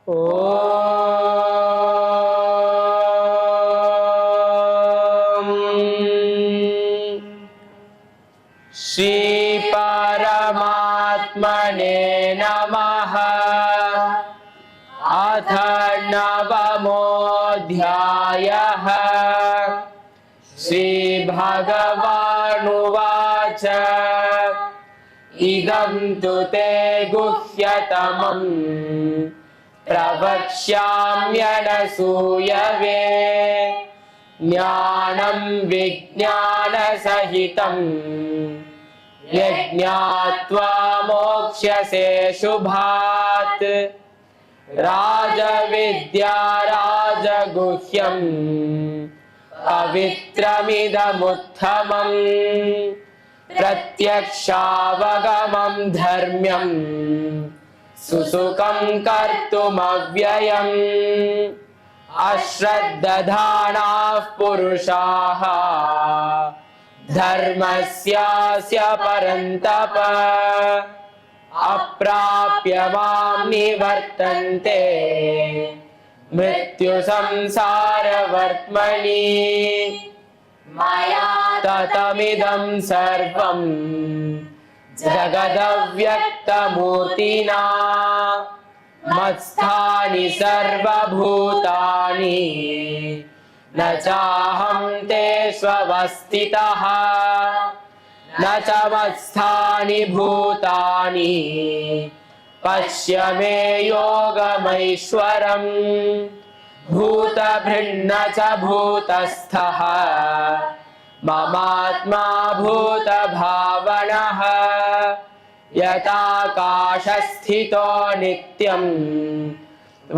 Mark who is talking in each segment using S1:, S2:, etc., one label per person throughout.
S1: श्री परमात्मने नमः। अथ नवमोऽध्यायः। श्रीभगवानुवाच इदं तु ते गुह्यतमं प्रवक्ष्याम्यनसूयवे ज्ञानं विज्ञानसहितं यज्ञात्वा मोक्ष्यसे शुभात्। राजविद्या राजगुह्यं पवित्रमिदमुत्तमम् प्रत्यक्षावगमं धर्म्यं सुसुखं कर्तुमव्ययम्। अश्रद्धधानाः पुरुषाः धर्मस्यास्य परन्तप अप्राप्य मां निवर्तन्ते मृत्युसंसारवर्त्मनि। मया ततमिदं सर्वं जगदव्यक्तमूर्तिना मत्स्थानि सर्वभूतानि न चाहं तेष्वस्थितः न च मत्स्थानि भूतानि पश्य मे योगमैश्वरम्। भूतभृन्न च भूतस्थः ममात्मा भूतभावनः। यथाकाशस्थितो नित्यं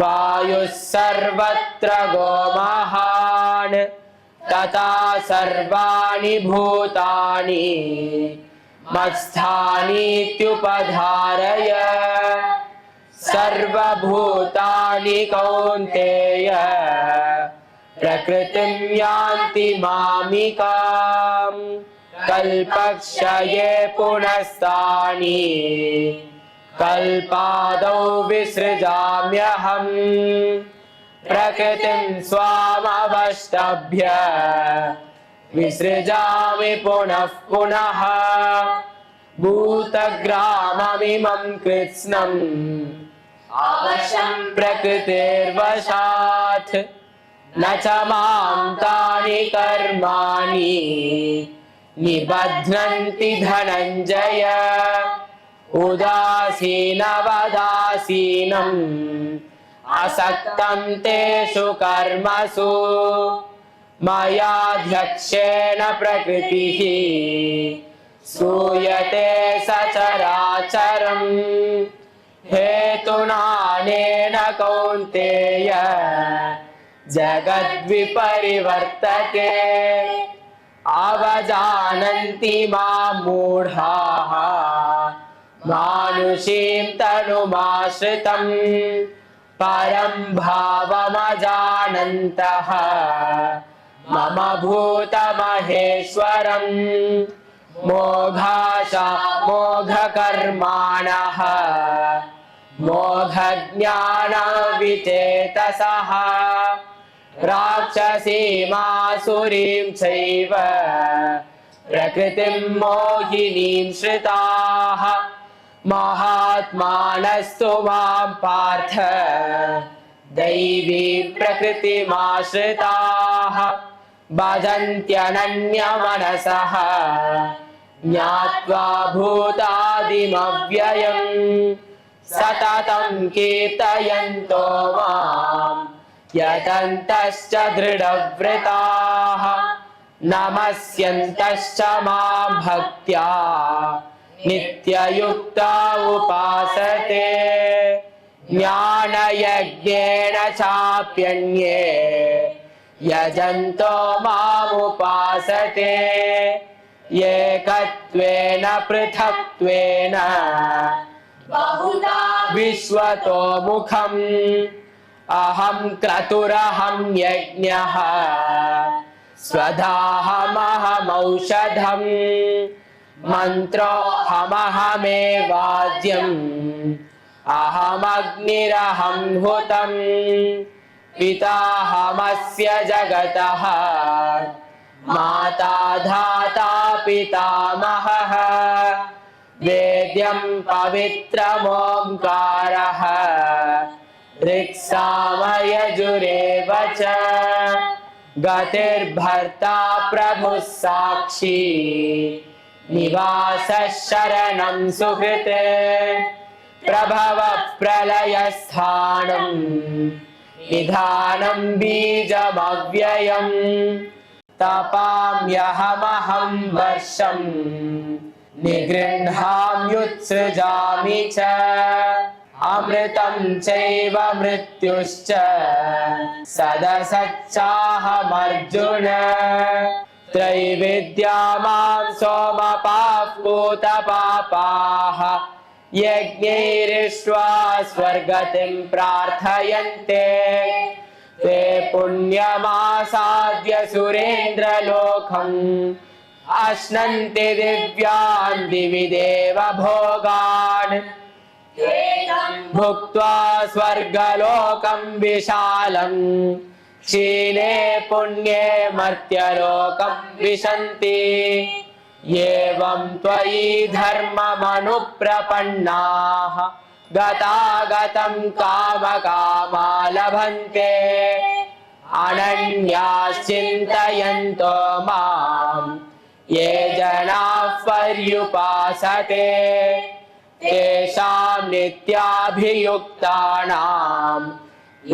S1: वायुः सर्वत्र गोमहान् तथा सर्वाणि भूतानि मत्स्थानीत्युपधारय। सर्वभूतानि कौन्तेय प्रकृतिं यान्ति मामिकाम्। कल्पक्षये पुनस्तानि कल्पादौ विसृजाम्यहम्। प्रकृतिं स्वामवष्टभ्य विसृजामि पुनः पुनः। भूतग्राममिमं कृत्स्नम् अवशं प्रकृतेर्वशात् न च मां तानि कर्माणि निबध्नन्ति धनञ्जय। उदासीनवदासीनम् असक्तं तेषु कर्मसु मयाध्यक्षेण प्रकृतिः सूयते सचराचरम्। हेतुनानेन कौन्तेय जगद्विपरिवर्तते। अवजानन्ति मां मूढाः मानुषीं तनुमाश्रितं परं भावमजानन्तः मम भूतमहेश्वरम्। मोघाशा मोघकर्माणः मोघज्ञानविचेतसः राक्षसीमासुरीं चैव प्रकृतिं मोहिनीं श्रिताः। महात्मानस्तु मां पार्थ दैवी प्रकृतिमाश्रिताः। भजन्त्यनन्यमनसः ज्ञात्वा भूतादिमव्ययम्। सततं कीर्तयन्तो माम् यतन्तश्च दृढव्रताः। नमस्यन्तश्च मां भक्त्या नित्ययुक्ता उपासते। ज्ञानयज्ञेन चाप्यन्ये यजन्तो मामुपासते। एकत्वेन पृथक्त्वेन बहुधा विश्वतो मुखम्। अहं क्रतुरहं यज्ञः स्वधाहमहमौषधम्। मन्त्रोऽहमहमेवाद्यम् अहमग्निरहं हुतं पिताहमस्य जगतः माता धाता पितामहः वेद्यं पवित्रमोङ्कारः ऋक्सामयजुरेव च गतिर्भर्ता प्रभुः साक्षी निवासः शरणं सुहृत् प्रभवः प्रलयस्थानं निधानं बीजमव्ययम् तपाम्यहमहं वर्षं निगृह्णाम्युत्सृजामि च अमृतं चैव मृत्युश्च सदसच्चाहमर्जुन त्रैविद्या मां सोमपाः पूतपापाः यज्ञैरिष्ट्वा स्वर्गतिं प्रार्थयन्ते ते पुण्यमासाद्य सुरेन्द्रलोकम् अश्नन्ति दिव्यान् दिवि देव भोगान् भुक्त्वा स्वर्गलोकं विशालम् क्षीणे पुण्ये मर्त्यलोकं विशन्ति एवं त्वयि धर्ममनुप्रपन्नाः गतागतं कामकामा लभन्ते अनन्याश्चिन्तयन्तो मां ये जनाः पर्युपासते तेषां नित्याभियुक्तानां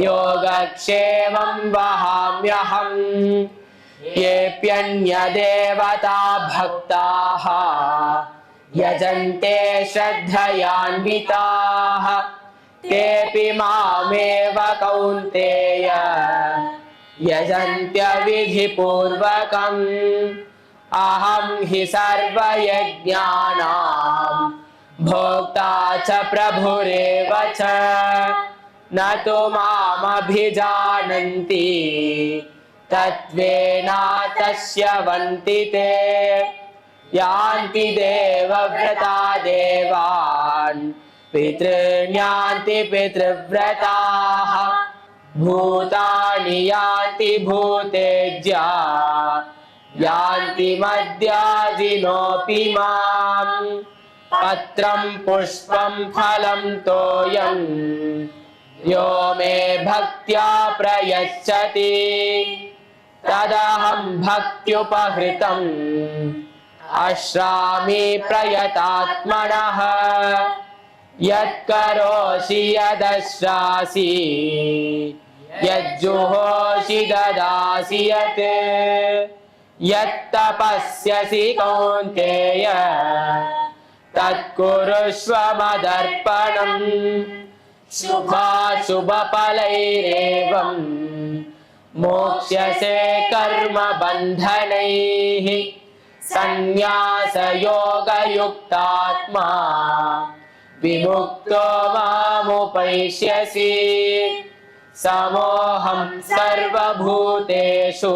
S1: योगक्षेमं वहाम्यहम् येऽप्यन्यदेवता भक्ताः यजन्ते श्रद्धयान्विताः तेऽपि मामेव कौन्तेय यजन्त्यविधिपूर्वकम् अहं हि सर्वयज्ञानां भोक्ता च प्रभुरेव च न तु मामभिजानन्ति तत्त्वेनातश्यवन्ति ते यान्ति देवव्रता देवान् पितॄन्यान्ति पितृव्रताः भूतानि यान्ति भूतेज्या यान्ति मद्याजिनोऽपि माम् पत्रं पुष्पं फलं तोयं यो मे भक्त्या प्रयच्छति तदहं भक्त्युपहृतम् अश्रामि प्रयतात्मनः यत्करोषि यदश्रासि यज्जुहोषि ददासि यत् यत्तपस्यसि कौन्तेय तत्कुरुष्व मदर्पणम् शुभाशुभफलैरेवम् मोक्ष्यसे कर्मबन्धनैः सन्न्यासयोगयुक्तात्मा विमुक्तो मामुपैष्यसि समोऽहं सर्वभूतेषु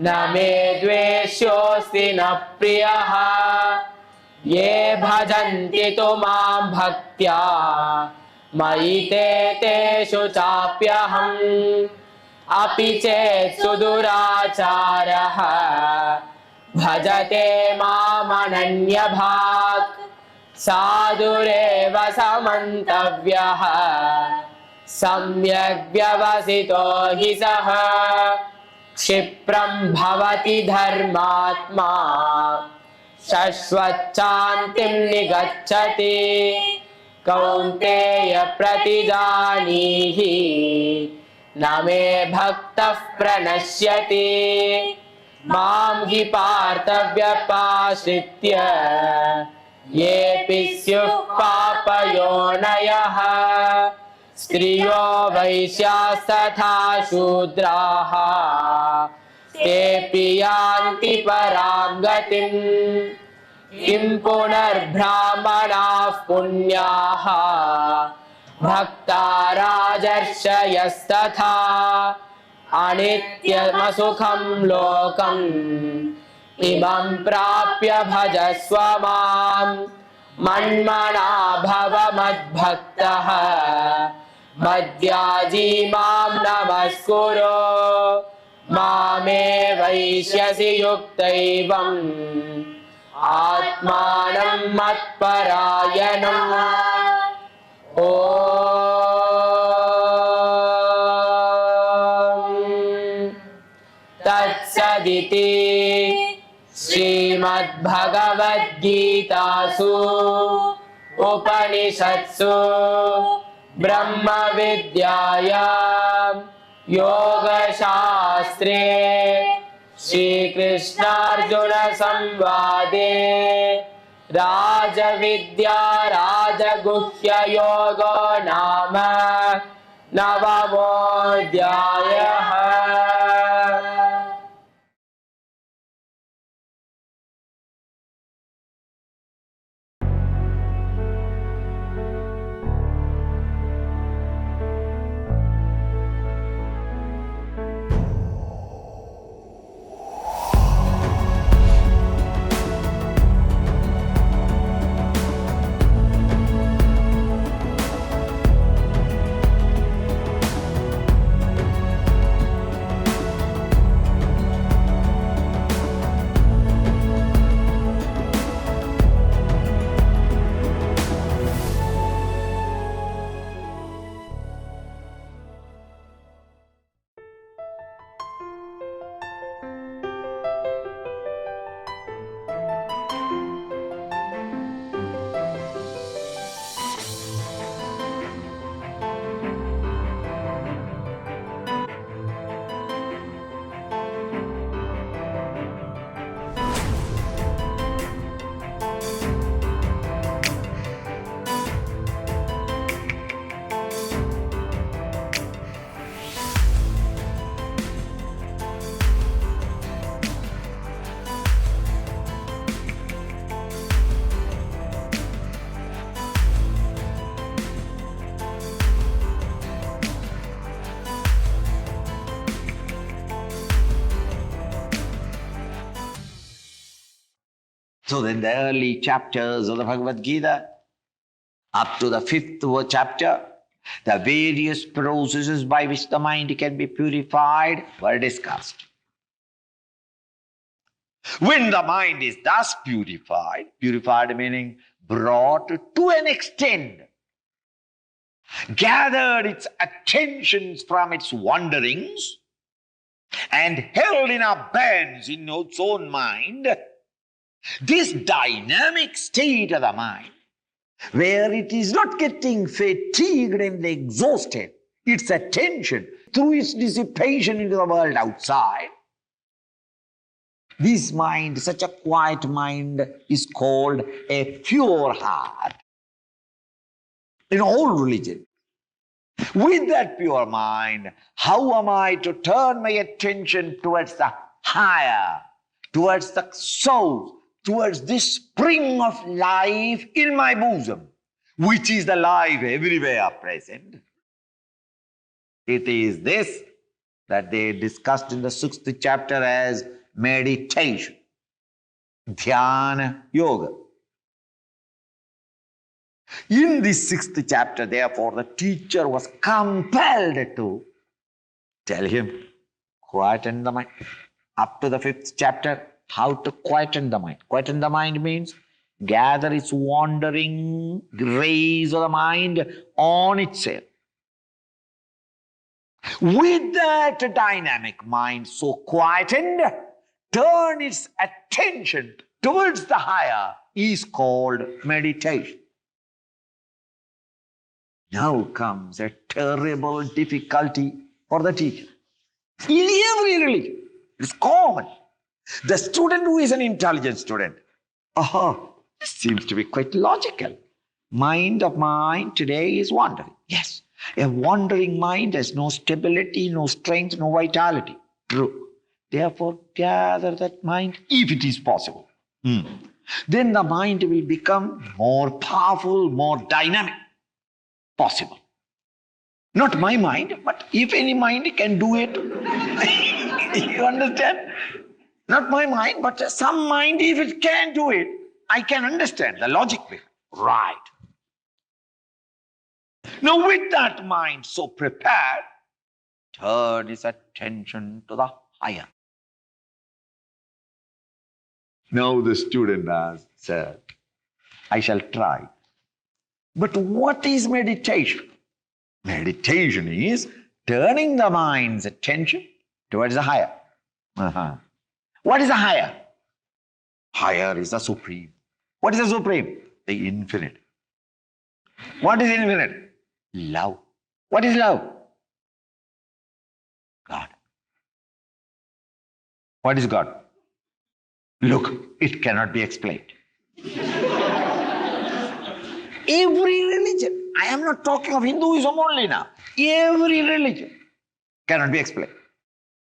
S1: न मे द्वेष्योऽस्ति न प्रियः ये भजन्ति तु मां भक्त्या मयि ते तेषु चाप्यहम् अपि चेत् सुदुराचारः भजते मामनन्यभाक् साधुरेव समन्तव्यः सम्यग् व्यवसितो हि सः क्षिप्रं भवति धर्मात्मा शश्वच्छान्तिं निगच्छति कौन्तेय प्रतिजानीहि न मे भक्तः प्रणश्यति मां हि पार्थव्यपाश्रित्य येऽपि स्युः पापयोनयः स्त्रियो वैश्यास्तथा शूद्राः तेऽपि यान्ति परां गतिम् किं पुनर्ब्राह्मणाः पुण्याः भक्ता राजर्षयस्तथा अनित्यमसुखं लोकम् इमं प्राप्य भजस्व माम् मन्मना भव मद्भक्तः मद्याजी मां नमस्कुरु मामे वैष्यसि युक्तैवम् आत्मानं मत्परायणम् ॐ तत्सदिति श्रीमद्भगवद्गीतासु उपनिषत्सु ब्रह्मविद्यायां योगशास्त्रे श्रीकृष्णार्जुन संवादे राजविद्या राजगुह्ययोगो नाम नवमोऽध्यायः।
S2: So in the early chapters of the Bhagavad Gita, up to the 5th chapter, the various processes by which the mind can be purified were discussed. When the mind is thus purified meaning brought to an extent, gathered its attentions from its wanderings and held in abeyance in its own mind, this dynamic state of the mind, where it is not getting fatigued and exhausted, its attention through its dissipation into the world outside, this mind, such a quiet mind, is called a pure heart. In all religion, with that pure mind, how am I to turn my attention towards the higher, towards the soul, towards this spring of life in my bosom, which is the life everywhere present? It is this that they discussed in the 6th chapter as meditation, dhyana yoga. In this 6th chapter, therefore, the teacher was compelled to tell him, quieten the mind. Up to the 5th chapter, how to quieten the mind. Quieten the mind means gather its wandering rays of the mind on itself. With that dynamic mind so quietened, turn its attention towards the higher is called meditation. Now comes a terrible difficulty for the teacher. In every religion, it's common. The student who is an intelligent student, this seems to be quite logical. Mind of mine today is wandering. Yes, a wandering mind has no stability, no strength, no vitality. True. Therefore, gather that mind if it is possible. Then the mind will become more powerful, more dynamic. Possible. Not my mind, but if any mind can do it. You understand? Not my mind, but some mind, if it can do it, I can understand the logic behind. Right. Now with that mind so prepared, turn his attention to the higher. Now the student has said, I shall try. But what is meditation? Meditation is turning the mind's attention towards the higher. What is the higher? Higher is the supreme. What is the supreme? The infinite. What is infinite? Love. What is love? God. What is God? Look, it cannot be explained. Every religion, I am not talking of Hinduism only now, every religion cannot be explained.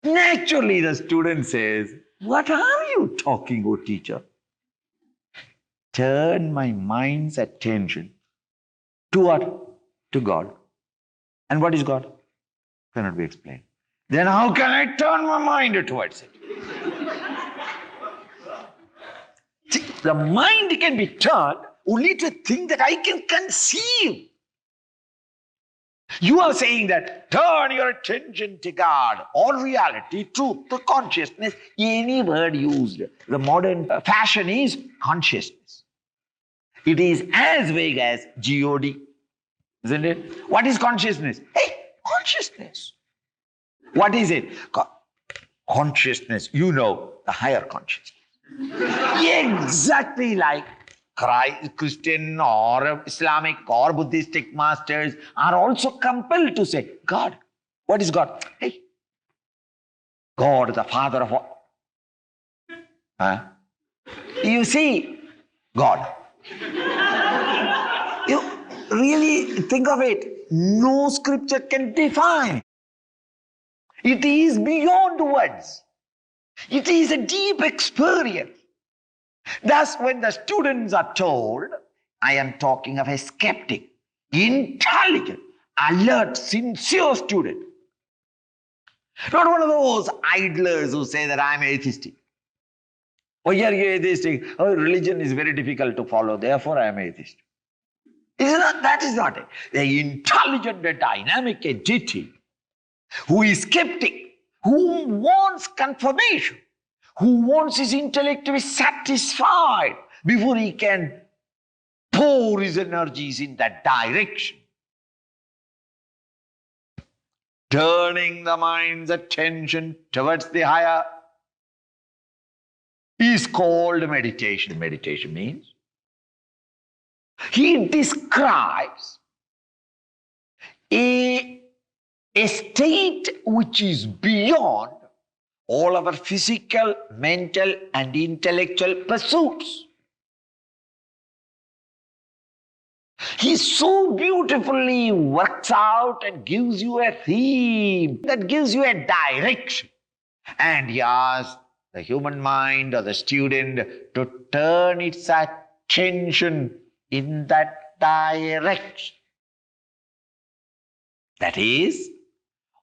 S2: Naturally, the student says, what are you talking, O teacher? Turn my mind's attention to what? To God. And what is God? Cannot be explained. Then how can I turn my mind towards it? See, the mind can be turned only to a thing that I can conceive. You are saying that turn your attention to God or reality, truth, to consciousness, any word used. The modern fashion is consciousness. It is as vague as God, isn't it? What is consciousness? Hey, consciousness. What is it? Consciousness, you know, the higher consciousness. Exactly like Christian or Islamic or Buddhistic masters are also compelled to say, God. What is God? Hey, God, the Father of what? Huh? You see, God. You really think of it. No scripture can define. It is beyond words. It is a deep experience. Thus, when the students are told, I am talking of a skeptic, intelligent, alert, sincere student. Not one of those idlers who say that I am atheistic. Oh, you're atheistic. Oh, religion is very difficult to follow, therefore I am atheist. That is not it. The intelligent, dynamic entity who is skeptic, who wants confirmation, who wants his intellect to be satisfied before he can pour his energies in that direction. Turning the mind's attention towards the higher is called meditation. Meditation means he describes a state which is beyond all our physical, mental, and intellectual pursuits. He so beautifully works out and gives you a theme that gives you a direction. And he asks the human mind or the student to turn its attention in that direction. That is,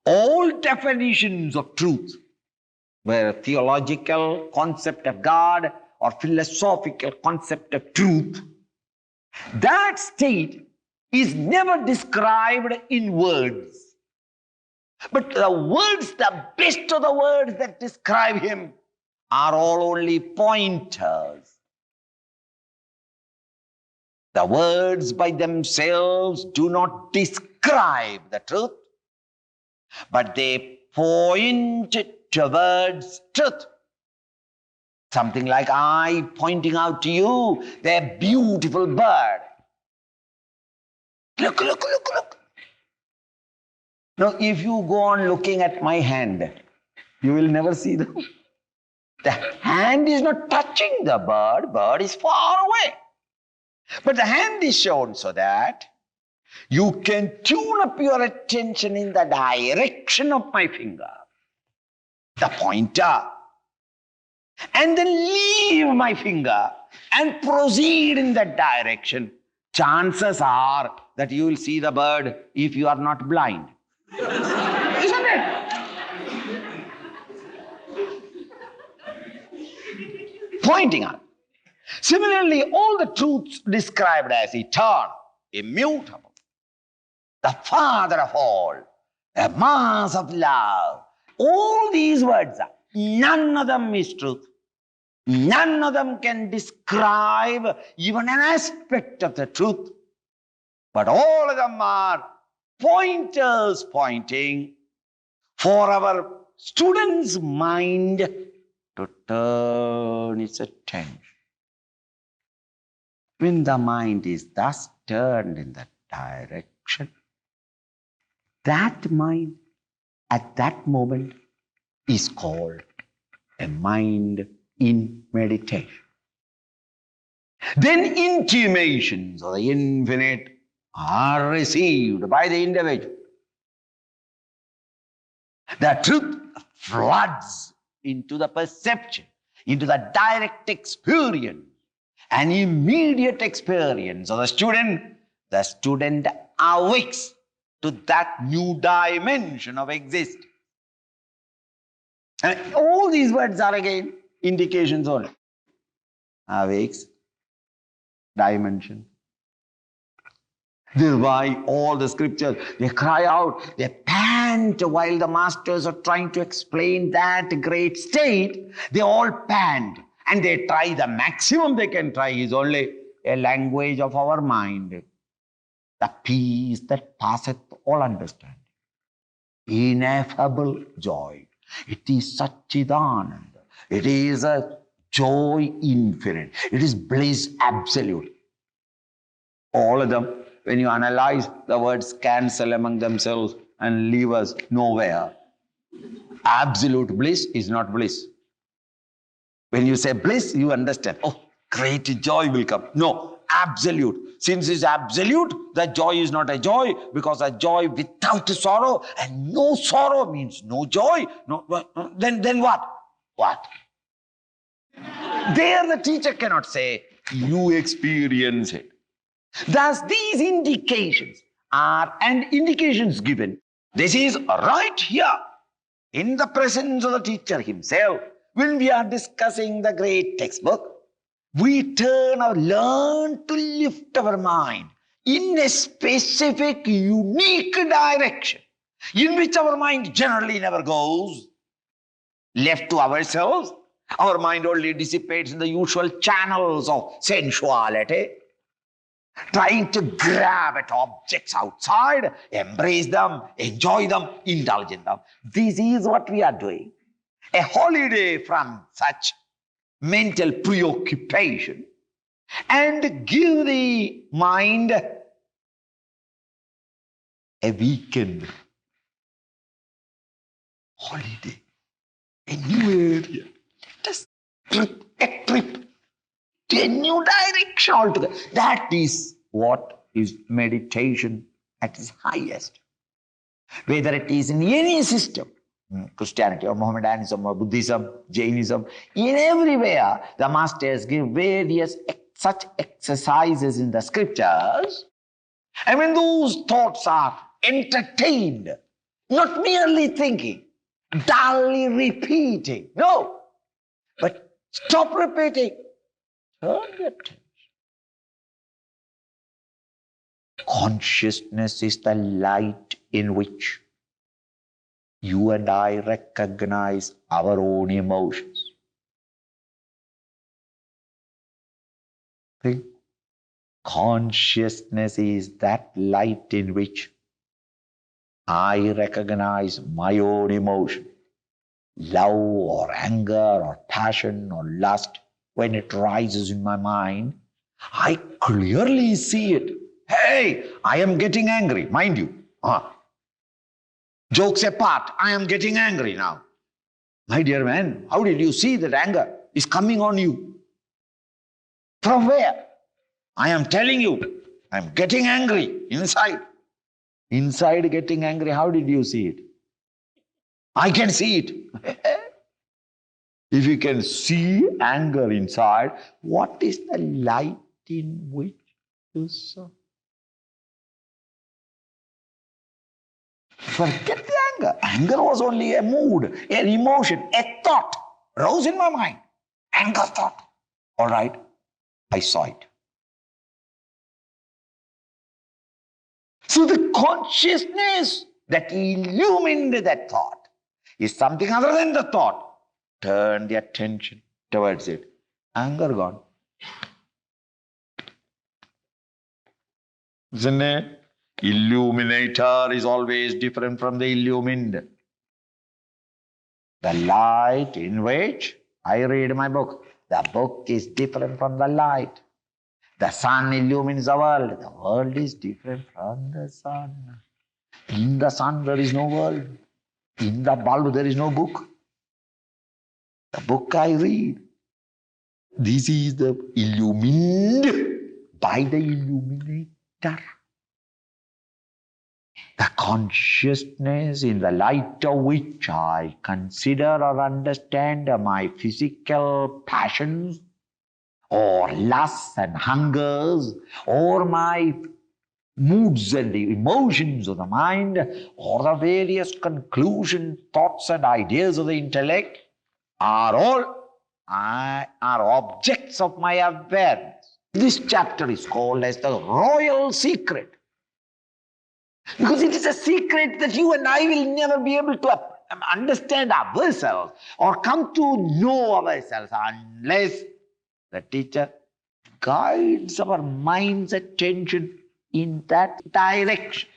S2: all definitions of truth, where a theological concept of God or philosophical concept of truth, that state is never described in words. But the words, the best of the words that describe him are all only pointers. The words by themselves do not describe the truth, but they point towards truth. Something like I pointing out to you the beautiful bird. Look, look, look, look. Now, if you go on looking at my hand, you will never see them. The hand is not touching the bird. Bird is far away. But the hand is shown so that you can tune up your attention in the direction of my finger, the pointer, and then leave my finger and proceed in that direction. Chances are that you will see the bird if you are not blind. Isn't it? Pointing out. Similarly, all the truths described as eternal, immutable, the Father of all, a mass of love, all these words, none of them is truth. None of them can describe even an aspect of the truth. But all of them are pointers pointing for our student's mind to turn its attention. When the mind is thus turned in that direction, that mind at that moment is called a mind in meditation. Then intimations of the infinite are received by the individual. The truth floods into the perception, into the direct experience, an immediate experience of the student awakes to that new dimension of existence. And all these words are again indications only. Awakes, dimension. Thereby all the scriptures, they cry out, they pant while the masters are trying to explain that great state. They all pant and they try the maximum they can try is only a language of our mind. The peace that passeth all understanding. Ineffable joy. It is Satchidananda. It is a joy infinite. It is bliss absolute. All of them, when you analyze, the words cancel among themselves and leave us nowhere. Absolute bliss is not bliss. When you say bliss, you understand. Oh, great joy will come. No, absolute. Since it's absolute, the joy is not a joy, because a joy without sorrow, and no sorrow means no joy. No, then what? What? There the teacher cannot say, you experience it. Thus, these indications are, and indications given, this is right here, in the presence of the teacher himself. When we are discussing the great textbook, we learn to lift our mind in a specific, unique direction, in which our mind generally never goes. Left to ourselves, our mind only dissipates in the usual channels of sensuality, trying to grab at objects outside, embrace them, enjoy them, indulge in them. This is what we are doing. A holiday from such mental preoccupation, and give the mind a weekend holiday, a new area. Just a trip to a new direction altogether. That is what is meditation at its highest. Whether it is in any system, Christianity or Mohammedanism or Buddhism, Jainism, in everywhere the masters give various such exercises in the scriptures. And when those thoughts are entertained, not merely thinking, dully repeating, no, but stop repeating, turn your attention. Consciousness is the light in which you and I recognize our own emotions. Think. Consciousness is that light in which I recognize my own emotion. Love or anger or passion or lust, when it rises in my mind, I clearly see it. Hey, I am getting angry, mind you. Jokes apart, I am getting angry now. My dear man, how did you see that anger is coming on you? From where? I am telling you, I am getting angry inside. Inside getting angry, how did you see it? I can see it. If you can see anger inside, what is the light in which you saw? Forget the anger. Anger was only a mood, an emotion, a thought rose in my mind. Anger thought. All right. I saw it. So the consciousness that illumined that thought is something other than the thought. Turn the attention towards it. Anger gone. Isn't it? Illuminator is always different from the illumined. The light in which I read my book. The book is different from the light. The sun illumines the world. The world is different from the sun. In the sun there is no world. In the bulb there is no book. The book I read. This is the illumined by the illuminator. The consciousness in the light of which I consider or understand my physical passions or lusts and hungers or my moods and the emotions of the mind or the various conclusions, thoughts and ideas of the intellect are all objects of my awareness. This chapter is called as the royal secret. Because it is a secret that you and I will never be able to understand ourselves or come to know ourselves unless the teacher guides our mind's attention in that direction.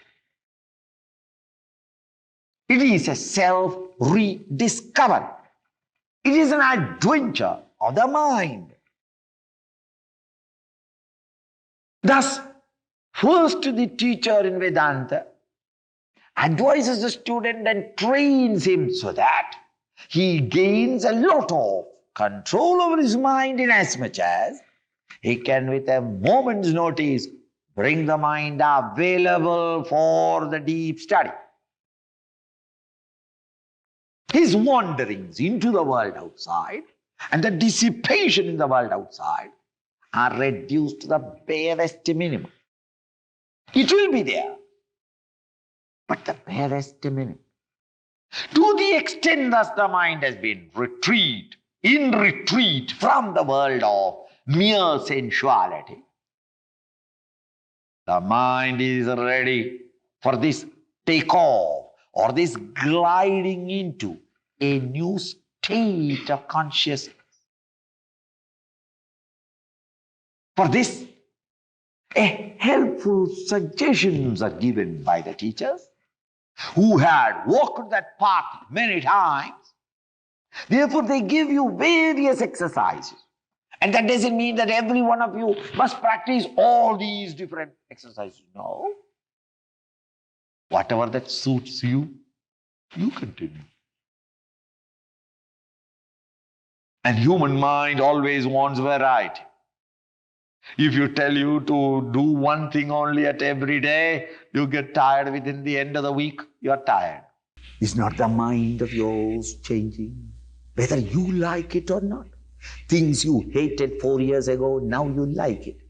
S2: It is a self-rediscovery. It is an adventure of the mind. Thus, first the teacher in Vedanta advises the student and trains him so that he gains a lot of control over his mind inasmuch as he can with a moment's notice bring the mind available for the deep study. His wanderings into the world outside and the dissipation in the world outside are reduced to the barest minimum. It will be there, but the barest minimum. To the extent thus the mind has been in retreat from the world of mere sensuality, the mind is ready for this takeoff or this gliding into a new state of consciousness. For this, helpful suggestions are given by the teachers who had walked that path many times. Therefore, they give you various exercises. And that doesn't mean that every one of you must practice all these different exercises. No. Whatever that suits you, you continue. And human mind always wants variety. If you tell you to do one thing only at every day, you get tired within the end of the week, you're tired. Is not the mind of yours changing? Whether you like it or not. Things you hated 4 years ago, now you like it.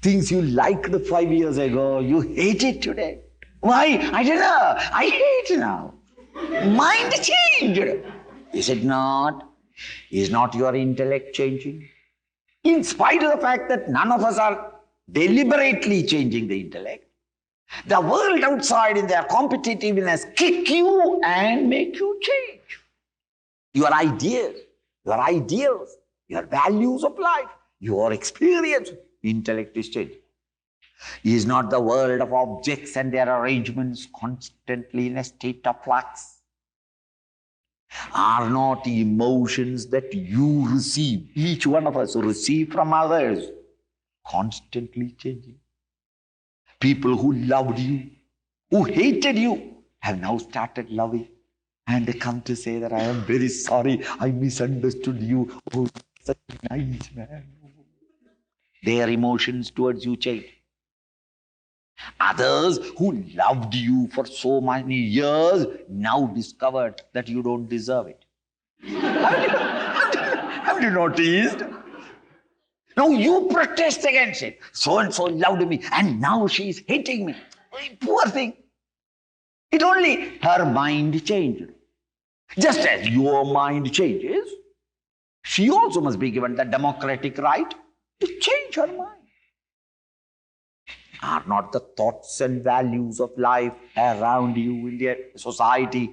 S2: Things you liked 5 years ago, you hate it today. Why? I don't know. I hate now. Mind changed. Is it not? Is not your intellect changing? In spite of the fact that none of us are deliberately changing the intellect, the world outside in their competitiveness kick you and make you change. Your ideas, your ideals, your values of life, your experience, intellect is changing. Is not the world of objects and their arrangements constantly in a state of flux? Are not emotions that you receive, each one of us receive from others, constantly changing? People who loved you, who hated you, have now started loving. And they come to say that I am very sorry, I misunderstood you. Oh, such a nice man. Their emotions towards you change. Others who loved you for so many years now discovered that you don't deserve it. Have you noticed? Now you protest against it. So-and-so loved me and now she is hating me. Poor thing. It only her mind changed. Just as your mind changes, she also must be given the democratic right to change. your mind? Are not the thoughts and values of life around you in the society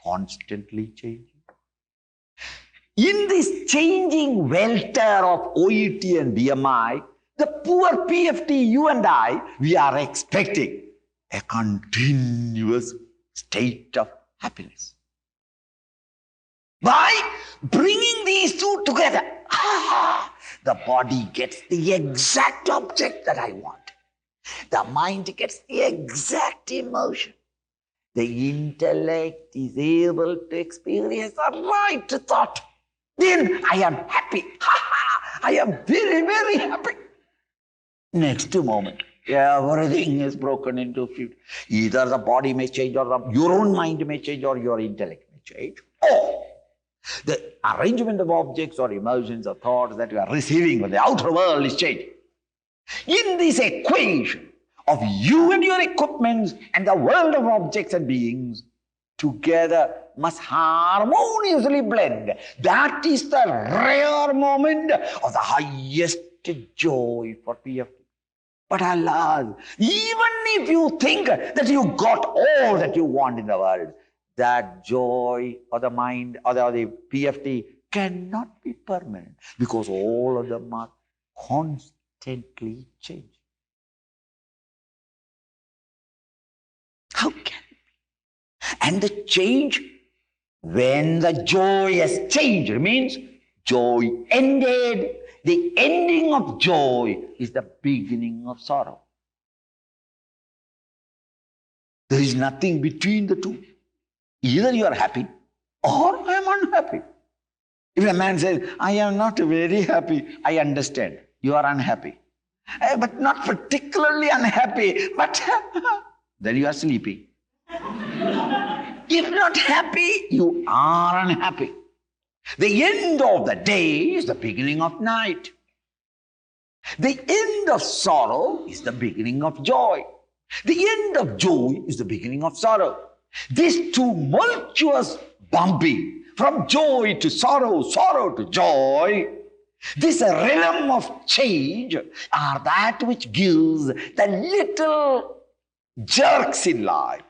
S2: constantly changing? In this changing welter of OET and BMI, the poor PFT, you and I, we are expecting a continuous state of happiness. By bringing these two together, the body gets the exact object that I want. The mind gets the exact emotion. The intellect is able to experience the right thought. Then I am happy. I am very, very happy. Next moment, everything is broken into few. Either the body may change, or your own mind may change, or your intellect may change. Or the arrangement of objects or emotions or thoughts that you are receiving from the outer world is changing. In this equation of you and your equipments and the world of objects and beings, together must harmoniously blend. That is the rare moment of the highest joy for PFT. But alas, even if you think that you got all that you want in the world, that joy of the mind or the PFT cannot be permanent, because all of them are constantly changing. How can it be? And the change, when the joy has changed, means joy ended. The ending of joy is the beginning of sorrow. There is nothing between the two. Either you are happy or I am unhappy. If a man says, I am not very happy, I understand. You are unhappy. But not particularly unhappy, but then you are sleeping. If not happy, you are unhappy. The end of the day is the beginning of night. The end of sorrow is the beginning of joy. The end of joy is the beginning of sorrow. This tumultuous bumping from joy to sorrow, sorrow to joy, this realm of change are that which gives the little jerks in life,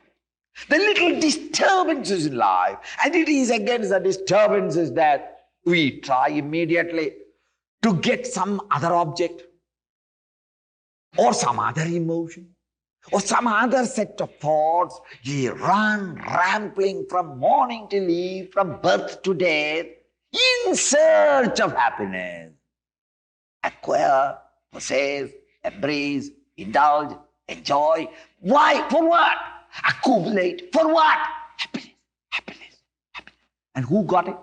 S2: the little disturbances in life. And it is against the disturbances that we try immediately to get some other object or some other emotion or some other set of thoughts. Ye run rambling from morning till eve, from birth to death, in search of happiness. Acquire, possess, embrace, indulge, enjoy. Why? For what? Accumulate. For what? Happiness, happiness, happiness. And who got it?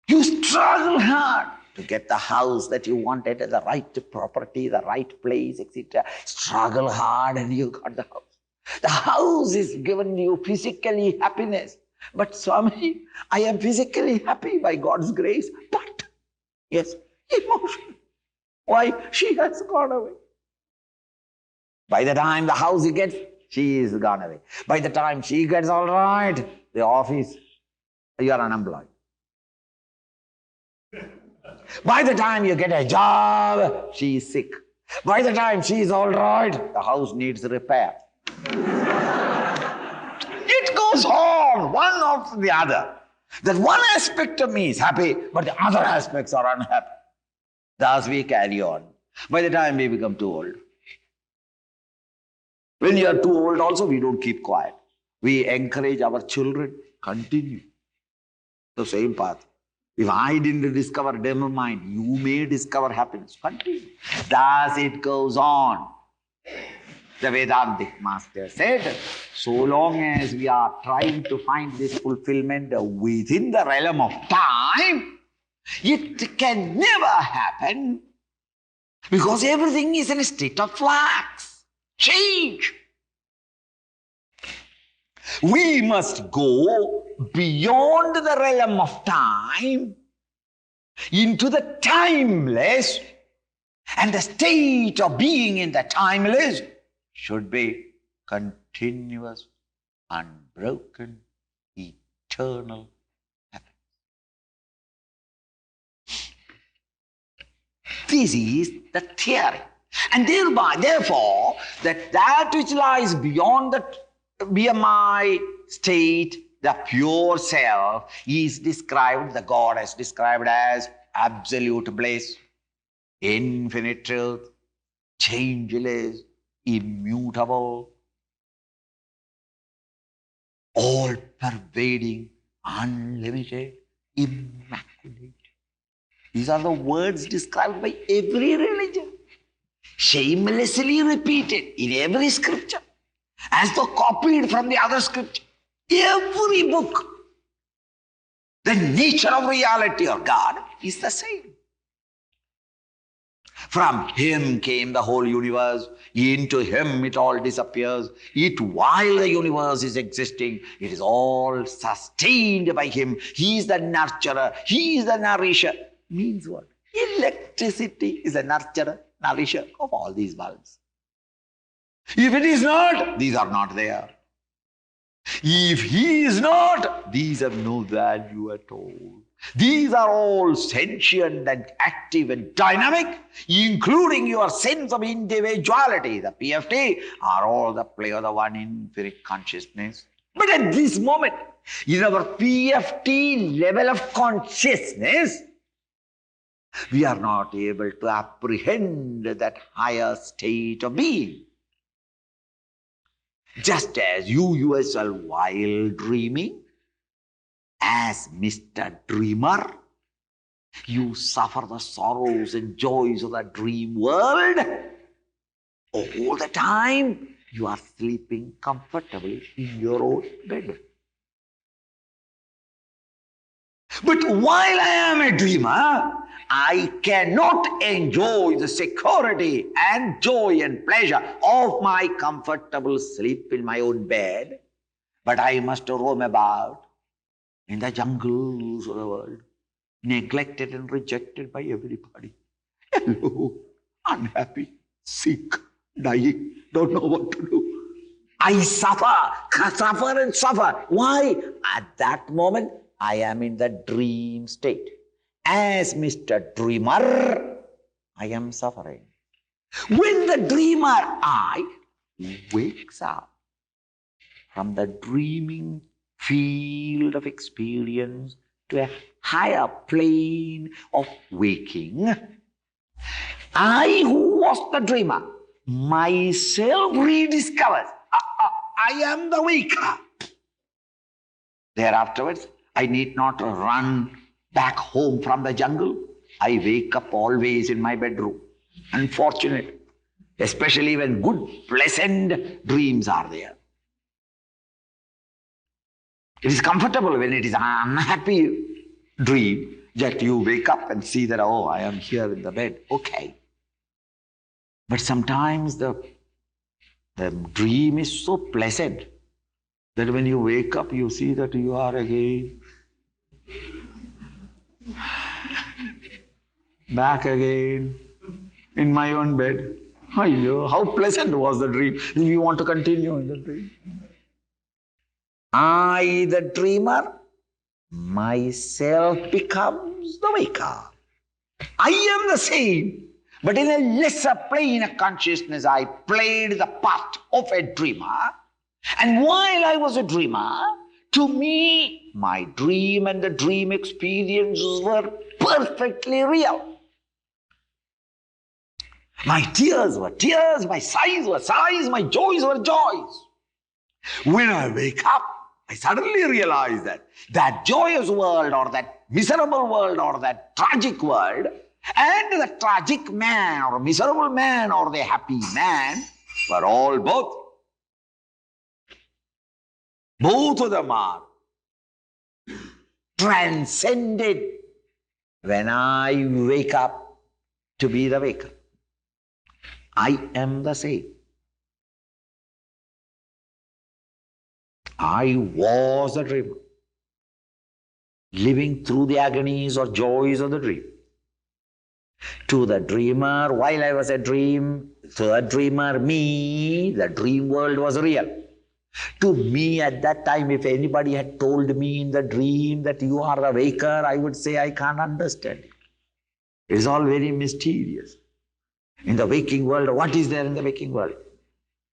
S2: You struggle hard to get the house that you wanted, the right property, the right place, etc. Struggle hard and you got the house. The house is given you physically happiness. But Swami, I am physically happy by God's grace. But, yes, emotion. Why? She has gone away. By the time the house he gets, she is gone away. By the time she gets all right, the office, you are unemployed. By the time you get a job, she is sick. By the time she is all right, the house needs repair. It goes on, one after the other. That one aspect of me is happy, but the other aspects are unhappy. Thus we carry on. By the time we become too old. When you are too old also, we don't keep quiet. We encourage our children, continue the same path. If I didn't discover demo mind, you may discover happiness. Continue. Thus it goes on. The Vedantic master said, so long as we are trying to find this fulfillment within the realm of time, it can never happen, because everything is in a state of flux, change. We must go beyond the realm of time into the timeless, and the state of being in the timeless should be continuous, unbroken, eternal happiness. This is the theory. And therefore, that which lies beyond the BMI state, the pure self, is described, the God has described as absolute bliss, infinite truth, changeless, immutable, all-pervading, unlimited, immaculate. These are the words described by every religion, shamelessly repeated in every scripture, as though copied from the other scripture. Every book, the nature of reality of God is the same. From Him came the whole universe. Into Him it all disappears. Yet while the universe is existing, it is all sustained by Him. He is the nurturer. He is the nourisher. Means what? Electricity is the nurturer, nourisher of all these bulbs. If it is not, these are not there. If He is not, these have no value at all. These are all sentient and active and dynamic, including your sense of individuality. The PFT are all the play of the one infinite consciousness. But at this moment, in our PFT level of consciousness, we are not able to apprehend that higher state of being. Just as you yourself, while dreaming, as Mr. Dreamer, you suffer the sorrows and joys of the dream world. All the time, you are sleeping comfortably in your own bed. But while I am a dreamer, I cannot enjoy the security and joy and pleasure of my comfortable sleep in my own bed, but I must roam about in the jungles of the world, neglected and rejected by everybody. Hello, unhappy, sick, dying, don't know what to do. I suffer and suffer. Why? At that moment, I am in the dream state. As Mr. Dreamer, I am suffering. When the dreamer I wakes up from the dreaming field of experience to a higher plane of waking, I, who was the dreamer, myself rediscovers I am the waker. Thereafterwards, I need not run back home from the jungle. I wake up always in my bedroom. Unfortunate, especially when good, pleasant dreams are there. It is comfortable when it is an unhappy dream that you wake up and see that, oh, I am here in the bed. Okay. But sometimes the dream is so pleasant that when you wake up, you see that you are again back again in my own bed. How pleasant was the dream. If you want to continue in the dream. I, the dreamer, myself becomes the waker. I am the same, but in a lesser plane of consciousness, I played the part of a dreamer. And while I was a dreamer, to me, my dream and the dream experiences were perfectly real. My tears were tears, my sighs were sighs, my joys were joys. When I wake up, I suddenly realize that that joyous world or that miserable world or that tragic world and the tragic man or miserable man or the happy man were all both. Both of them are transcended when I wake up to be the waker. I am the same. I was a dreamer, living through the agonies or joys of the dream. To the dreamer, while I was a dream, to the dreamer, me, the dream world was real. To me at that time, if anybody had told me in the dream that you are the waker, I would say I can't understand it. It is all very mysterious. In the waking world, what is there in the waking world?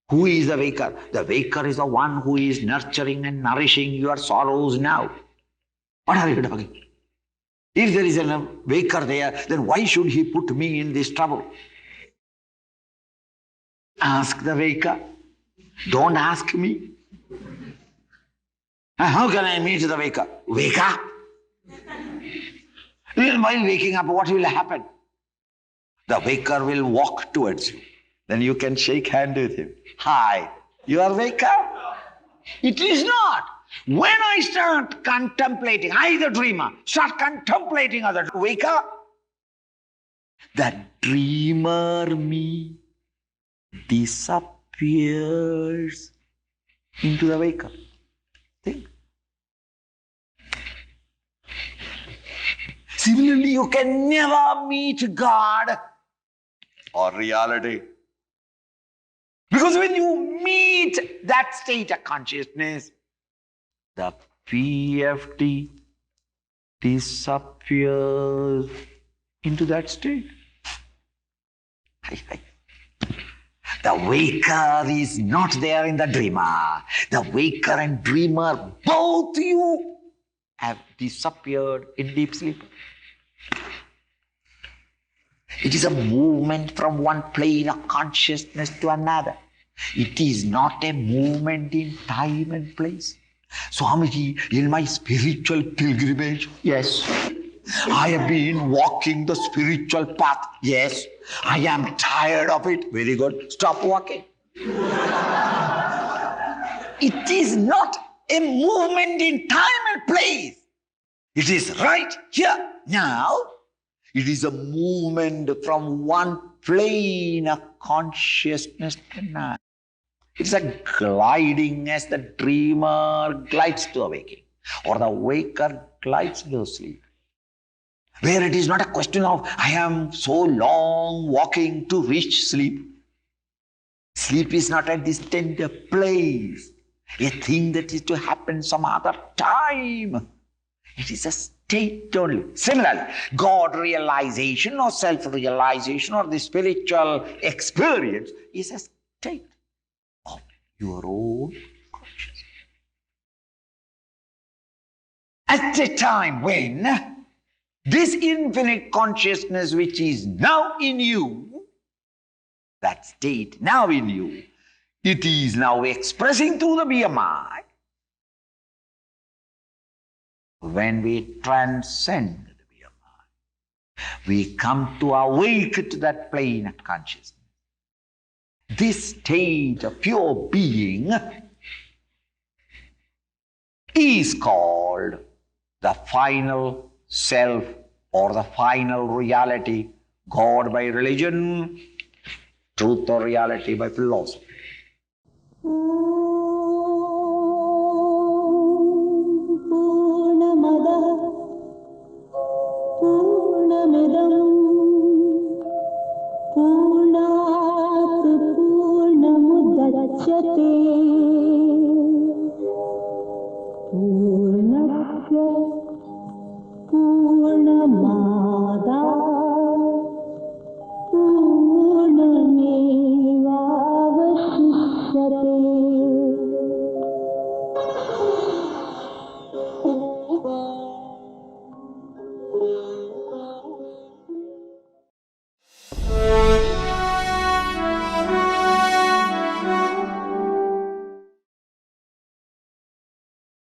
S2: Who is the waker? The waker is the one who is nurturing and nourishing your sorrows now. What are you talking? If there is a waker there, then why should he put me in this trouble? Ask the waker. Don't ask me. How can I meet the waker? Wake up. While waking up, what will happen? The waker will walk towards you. Then you can shake hand with him. Hi, you are waker? It is not. When I start contemplating, I the dreamer, start contemplating other waker, the dreamer me disappears into the waker. Think. Similarly, you can never meet God or reality. Because when you meet that state of consciousness, the PFT disappears into that state. The waker is not there in the dreamer. The waker and dreamer, both you have disappeared in deep sleep. It is a movement from one plane of consciousness to another. It is not a movement in time and place. Swamiji, in my spiritual pilgrimage, yes, I have been walking the spiritual path. Yes, I am tired of it. Very good. Stop walking. It is not a movement in time and place. It is right here, now. It is a movement from one plane of consciousness to another. It's a gliding as the dreamer glides to awakening, or the waker glides to sleep. Where it is not a question of, I am so long walking to reach sleep. Sleep is not a distant place, a thing that is to happen some other time. It is a state only. Similarly, God realization or self-realization or the spiritual experience is a state of your own consciousness. At the time when this infinite consciousness which is now in you, that state now in you, it is now expressing through the BMI. When we transcend the BMI, we come to awake to that plane of consciousness. This state of pure being is called the final self or the final reality, God by religion, truth or reality by philosophy.
S3: Purnamada